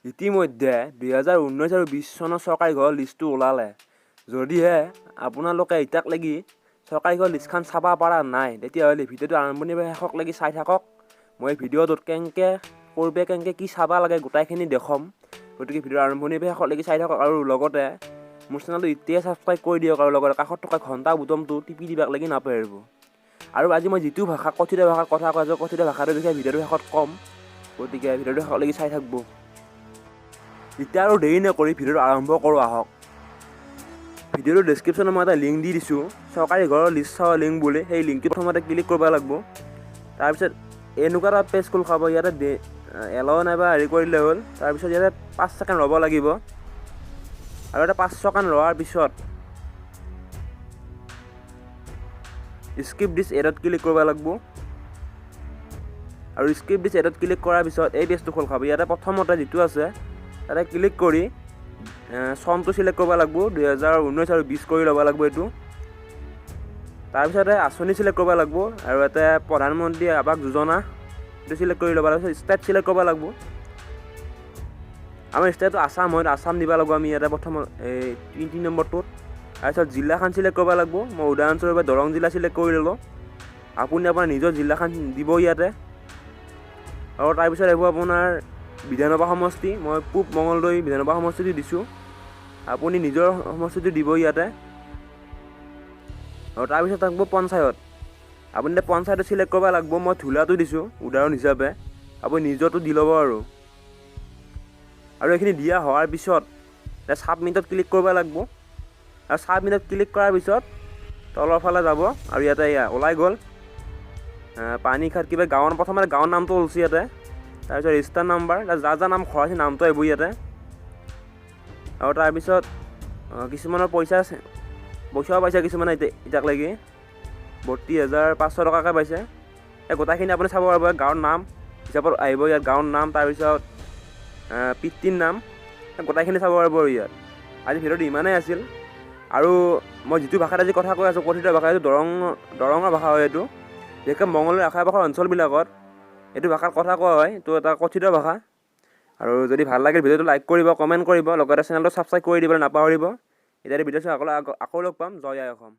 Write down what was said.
ইতিমধ্যে 2019 আৰু 20 চনৰ চৰকাৰী ঘৰৰ লিষ্টটো ওলালে। যদিহে আপোনালোকে ইটাক লাগি চৰকাৰী ঘৰৰ লিষ্টখন চাব পৰা নাই, তেতিয়াহ'লে ভিডিঅ'টো আৰম্ভণিৰ পৰা শেষক লাগি চাই থাকক। মই ভিডিঅ'টোত কেনেকৈ কি চাব লাগে গোটাইখিনি দেখুৱাম। গতিকে ভিডিঅ'ৰ আৰম্ভণিৰ পৰা শেষক লাগি চাই থাকক আৰু লগতে মোৰ চেনেলটো এতিয়াই ছাবস্ক্ৰাইব কৰি দিয়ক আৰু লগতে কাষত থকা ঘণ্টা বুটামটো টিপি দিবাক লাগি নাপাহৰিব। আৰু আজি মই যিটো ভাষা কথিত ভাষাৰ কথা কৈ আছোঁ, কথিত ভাষাটোৰ বিষয়ে ভিডিঅ'টোৰ শেষত ক'ম। গতিকে ভিডিঅ'টো শেষক লাগি চাই থাকব। এতিয়া আৰু দেৰি নকৰি ভিডিঅ'টো আৰম্ভ কৰোঁ আহক। ভিডিঅ'টোৰ ডেছক্ৰিপশ্যনত মই এটা লিংক দি দিছোঁ, চৰকাৰী ঘৰৰ লিষ্ট চাৱা লিংক বুলি। সেই লিংকটো প্ৰথমতে ক্লিক কৰিব লাগিব। তাৰপিছত এনেকুৱা এটা পেজ খোল খাব। ইয়াতে এলাও নাইবা হেৰি কৰিলে হ'ল। তাৰপিছত ইয়াতে 5 ছেকেণ্ড ৰ'ব লাগিব আৰু এটা 5 ছেকেণ্ড ৰোৱাৰ পিছত স্কিপ দিছ এডত ক্লিক কৰিব লাগিব। আৰু স্কিপ দিছ এডত ক্লিক কৰাৰ পিছত এই পেজটো খোল খাব। ইয়াতে প্ৰথমতে যিটো আছে তাতে ক্লিক কৰি চনটো চিলেক্ট কৰিব লাগিব। 2019 আৰু 20 কৰি ল'ব লাগিব এইটো। তাৰপিছতে আঁচনি চিলেক্ট কৰিব লাগিব আৰু ইয়াতে প্ৰধানমন্ত্ৰী আৱাস যোজনা এইটো চিলেক্ট কৰি ল'ব লাগিব। ষ্টেট চিলেক্ট কৰিব লাগিব। আমাৰ ষ্টেটটো আছাম হয়, আছাম দিব লাগিব আমি ইয়াতে প্ৰথম এই 3 নম্বৰটোত। তাৰপিছত জিলাখন চিলেক্ট কৰিব লাগিব। মই উদাহৰণস্বৰূপে দৰং জিলা চিলেক্ট কৰি ল'লোঁ। আপুনি আপোনাৰ নিজৰ জিলাখন দিব ইয়াতে। আৰু তাৰপিছত আহিব আপোনাৰ বিধানসভা সমষ্টি। মই পূব মঙলদৈ বিধানসভা সমষ্টিটো দিছোঁ। আপুনি নিজৰ সমষ্টিটো দিব ইয়াতে। আৰু তাৰপিছত থাকিব পঞ্চায়ত। আপুনি এতিয়া পঞ্চায়তটো চিলেক্ট কৰিব লাগিব। মই ধুলাটো দিছোঁ উদাহৰণ হিচাপে, আপুনি নিজৰটো দি ল'ব আৰু এইখিনি দিয়া হোৱাৰ পিছত ছাবমিটত ক্লিক কৰিব লাগিব। আৰু ছাবমিটত ক্লিক কৰাৰ পিছত তলৰ ফালে যাব আৰু ইয়াতে ওলাই গ'ল পানীখাট কিবা গাঁৱৰ প্ৰথমতে গাঁৱৰ নামটো ওলছি ইয়াতে। তাৰপিছত ৰেজিষ্টাৰ নাম্বাৰ, যাৰ নাম খৰাইছে নামটো আহিব ইয়াতে। আৰু তাৰপিছত কিছুমানৰ পইচাও পাইছে, কিছুমানে এতিয়াক লাগি 32,500 টকাকৈ পাইছে। এই গোটাইখিনি আপুনি চাব পাৰিব। গাঁৱৰ নাম হিচাপত আহিব ইয়াত, গাঁৱৰ নাম, তাৰপিছত পিতৃৰ নাম, গোটাইখিনি চাব পাৰিব ইয়াত। আজি ভিডিঅ'টো ইমানেই আছিল। আৰু মই যিটো ভাষাত আজি কথা কৈ আছোঁ কথিত ভাষা, এইটো দৰঙৰ ভাষা হয়। এইটো বিশেষকৈ মঙলদৈৰ আশে-পাশৰ অঞ্চলবিলাকত এইটো ভাষাত কথা কোৱা হয়। এইটো এটা কথিত ভাষা। আৰু যদি ভাল লাগে ভিডিঅ'টো লাইক কৰিব, কমেণ্ট কৰিব, লগতে চেনেলটো ছাবস্ক্ৰাইব কৰি দিবলৈ নাপাহৰিব। এতিয়া ভিডিঅ' চাই আকৌ লগ পাম। জয় আই অসম।